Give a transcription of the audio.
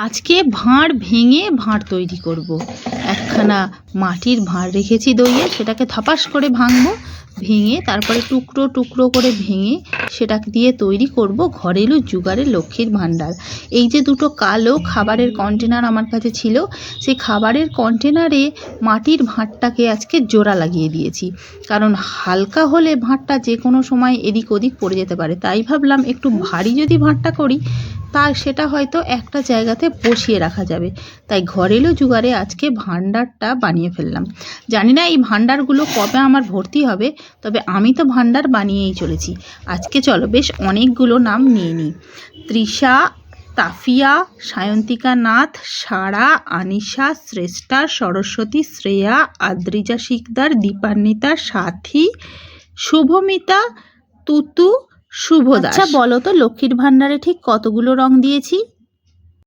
আজকে ভাঁড় ভেঙে ভাঁড় তৈরি করব। একখানা মাটির ভাঁড় রেখেছি দইয়ে, সেটাকে ধপাস করে ভাঙবো, ভেঙে তারপরে টুকরো টুকরো করে ভেঙে সেটাকে দিয়ে তৈরি করব ঘরেলু জুগারের লক্ষ্মীর ভাণ্ডার। এই যে দুটো কালো খাবারের কন্টেনার আমার কাছে ছিল, সেই খাবারের কন্টেনারে মাটির ভাঁড়টাকে আজকে জোড়া লাগিয়ে দিয়েছি, কারণ হালকা হলে ভাঁড়টা যে কোনো সময় এদিক ওদিক পড়ে যেতে পারে। তাই ভাবলাম একটু ভারী যদি ভাঁড়টা করি তা সেটা হয়তো একটা জায়গাতে বসিয়ে রাখা যাবে। তাই ঘরেলু জুগারে আজকে ভাণ্ডারটা বানিয়ে ফেললাম। জানি না এই ভাণ্ডারগুলো কবে আমার ভর্তি হবে, তবে আমি তো ভাণ্ডার বানিয়েই চলেছি। আজকে চলো বেশ অনেকগুলো নাম নিয়ে নিই। তৃষা, তাফিয়া, সায়ন্তিকা নাথ, সারা, আনিশা, শ্রেষ্ঠা, সরস্বতী, শ্রেয়া, আদ্রিজা শিকদার, দীপান্বিতা, সাথী, শুভমিতা, তুতু, শুভদাস। আচ্ছা বলো তো লক্ষ্মীর ভাণ্ডারে ঠিক কতগুলো রং দিয়েছি?